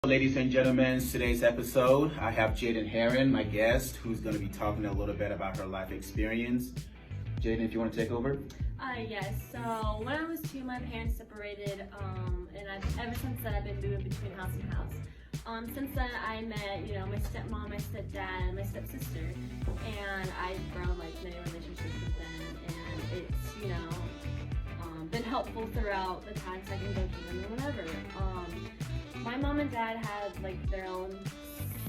Ladies and gentlemen, today's episode, I have Jadyn, my guest, who's going to be talking a little bit about her life experience. Jadyn, if you want to take over. Yes. So when I was 2, my parents separated, and ever since then I've been moving between house and house. Since then I met, my stepmom, my stepdad, and my stepsister, and I've grown like many relationships with them, and it's been helpful throughout the times I can go to them or whatever. My mom and dad had like their own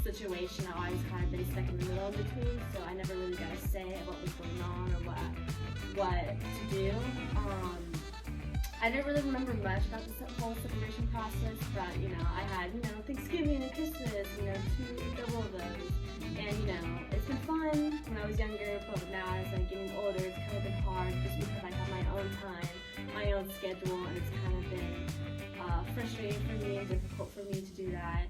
situation. I always kind of been stuck in the middle in between, so I never really got a say at what was going on or what to do. I didn't really remember much about the whole separation process, but I had Thanksgiving and Christmas, 2 double of those, and it's been fun when I was younger, but now as I'm getting older, it's kind of been hard just because I have my own time, my own schedule, and it's kind of been frustrating for me and difficult for me to do that.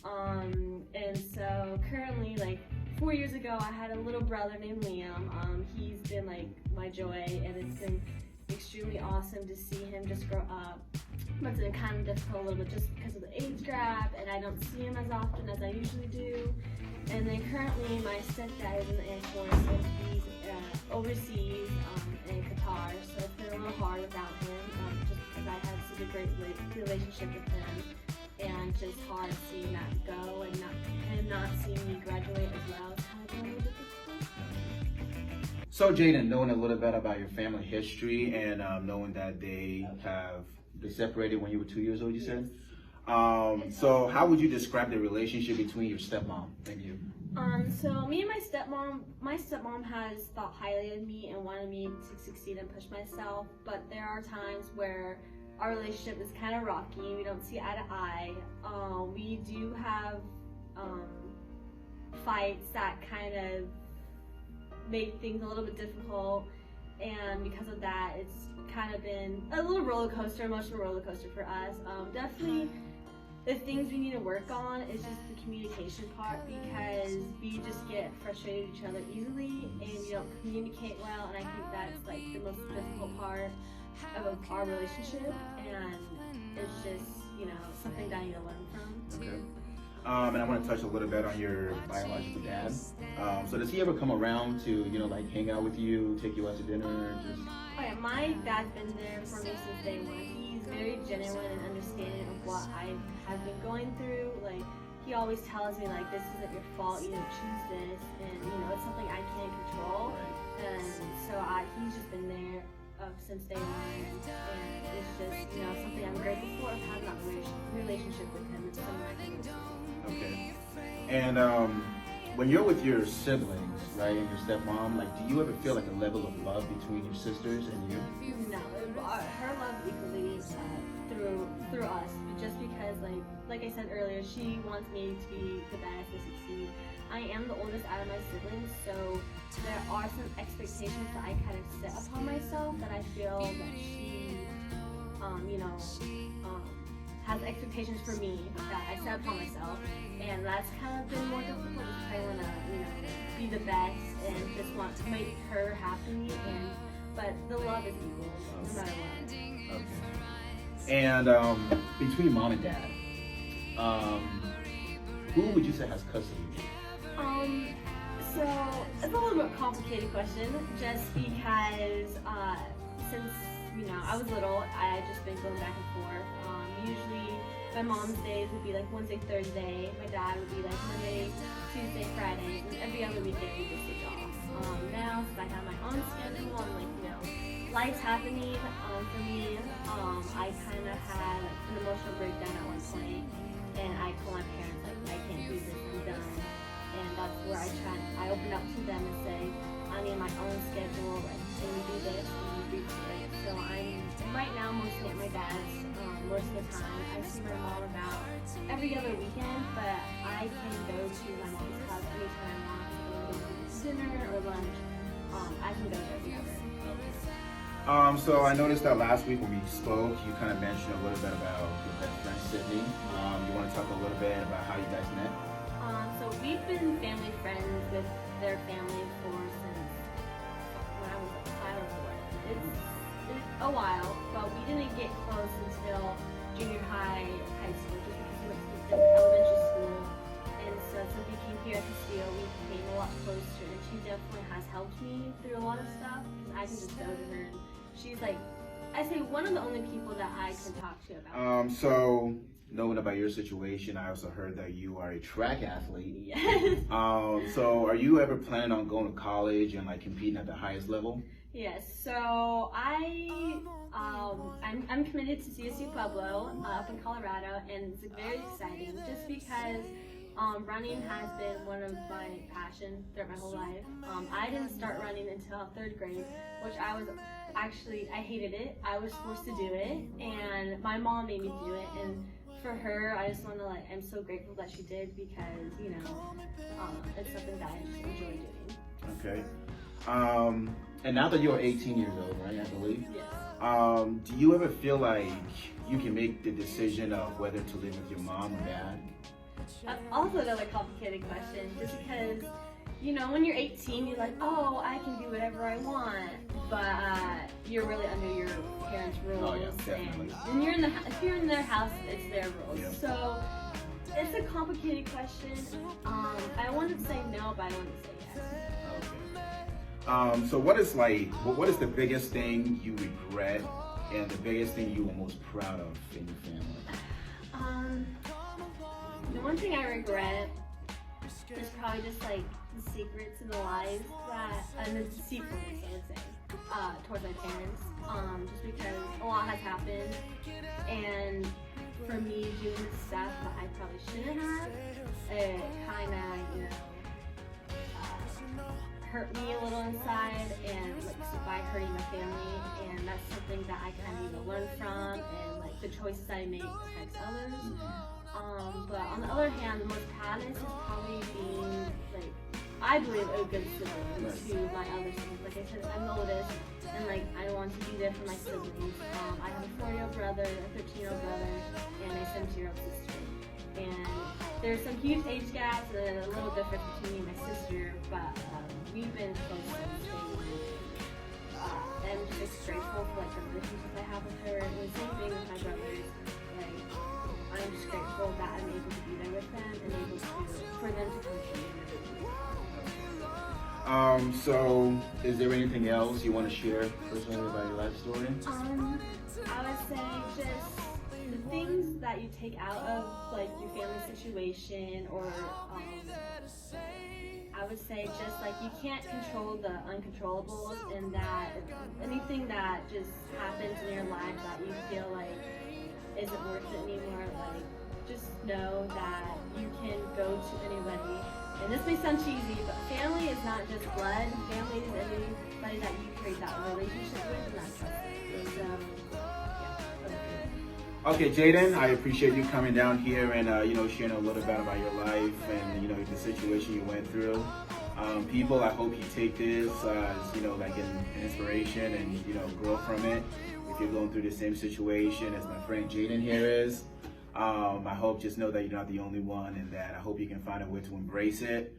And so currently, like 4 years ago, I had a little brother named Liam. He's been like my joy, and it's been extremely awesome to see him just grow up. But it's been kind of difficult a little bit just because of the age gap, and I don't see him as often as I usually do. And then currently, my stepdad is in the Air Force, and he's overseas in Qatar, so it's been a little hard without him, just because I had such a great relationship with him, and just hard seeing that go, and not seeing me graduate as well. It's kind of been a little difficult. So Jadyn, knowing a little bit about your family history and knowing that they separated when you were 2 years old, you said? So how would you describe the relationship between your stepmom and you? So me and my stepmom has thought highly of me and wanted me to succeed and push myself, but there are times where our relationship is kind of rocky. We don't see eye to eye. We do have fights that kind of make things a little bit difficult, and because of that, it's kind of been a little emotional roller coaster for us. Definitely the things we need to work on is just the communication part, because we just get frustrated with each other easily and we don't communicate well, and I think that's like the most difficult part of our relationship, and it's just something that I need to learn from. Okay. And I want to touch a little bit on your biological dad. So does he ever come around to like hang out with you, take you out to dinner, just? Oh yeah, my dad's been there for me since day one. He's very genuine and understanding of what I have been going through. Like, he always tells me like, this isn't your fault, choose this, and it's something I can't control. And so he's just been there since day one, and it's just something I'm grateful for of having that relationship with him. It's something I can do. Okay. And when you're with your siblings, right, and your stepmom, like, do you ever feel like a level of love between your sisters and you? No, her love equally through us, just because like I said earlier, she wants me to be the best and succeed. I am the oldest out of my siblings, so there are some expectations that I kind of set upon myself that I feel that she, has expectations for me that I set upon myself, and that's kind of been more difficult because I want to, be the best and just want to make her happy, but the love is equal no matter what. Okay. And between mom and dad, who would you say has custody? So it's a little bit complicated question, just because since I was little, I had just been going back and forth. Usually my mom's days would be like Wednesday, Thursday. My dad would be like Monday, Tuesday, Friday, and every other weekend we would switch off. Now since I have my own schedule and life's happening for me, I kind of had an emotional breakdown at one point, and I told my parents like, I can't do this, I'm done. And that's where I opened up to them and say, I need my own schedule, and you do this and you do it. So I'm right now mostly at my dad's most of the time. I see my mom about every other weekend, but I can go to my mom's house anytime I want to go to dinner or lunch. I can go there together. So I noticed that last week when we spoke, you kind of mentioned a little bit about your best friend Sydney. You want to talk a little bit about how you guys met? So we've been family friends with their family since when I was like 5 or 4. It's a while, but we didn't get close until junior high school, just because we went to different me through a lot of stuff because I can just go to her. And she's like, I say one of the only people that I can talk to about. So knowing about your situation, I also heard that you are a track athlete. Yes. So are you ever planning on going to college and like competing at the highest level? Yes. So I'm committed to CSU Pueblo up in Colorado, and it's very exciting just because running has been one of my passions throughout my whole life. I didn't start running until 3rd grade, which I hated it. I was forced to do it, and my mom made me do it. And for her, I just want to I'm so grateful that she did because it's something that I just enjoy doing. Okay. And now that you're 18 years old, right? I believe. Yes. Do you ever feel like you can make the decision of whether to live with your mom or dad? That's also another complicated question, just because, when you're 18, you're like, oh, I can do whatever I want, but you're really under your parents' rules. Oh, yeah, definitely. And if you're in their house, it's their rules. Yeah. So it's a complicated question. I want to say no, but I want to say yes. Okay. So what is the biggest thing you regret and the biggest thing you were most proud of in your family? The one thing I regret is probably just the secrets and the lies and the deceitfulness, I would say, towards my parents. Just because a lot has happened, and for me doing the stuff that I probably shouldn't have, it kind of, hurt me a little inside, and by hurting my family, and that's something that I kind of need to learn from, and the choices I make affects others. But on the other hand, the most proudest is probably being, I believe, a good sibling to my other siblings. Like I said, I'm the oldest, and I want to be there for my siblings. I have a 4-year-old brother, a 13-year-old brother, and a 17-year-old sister. And there's some huge age gaps and a little difference between me and my sister, but we've been close since day one. And I'm just grateful for the relationships I have with her, and the same thing with my brothers. I'm just grateful that I'm able to be there with them and able for them to come to me. So is there anything else you want to share personally about your life story? I would say just the things that you take out of your family situation, or I would say just you can't control the uncontrollables, and that anything that just happens in your life that you feel isn't worth it anymore, just know that you can go to anybody. And this may sound cheesy, but family is not just blood. Family is anybody that you create that relationship with and that trust. So, yeah. Okay, Jadyn, I appreciate you coming down here and sharing a little bit about your life and the situation you went through. People, I hope you take this as an inspiration and grow from it. If you're going through the same situation as my friend Jadyn here is, I hope just know that you're not the only one, and that I hope you can find a way to embrace it.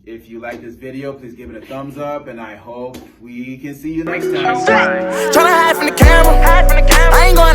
If you like this video, please give it a thumbs up, and I hope we can see you next time. Tryna hide from the camera. I ain't going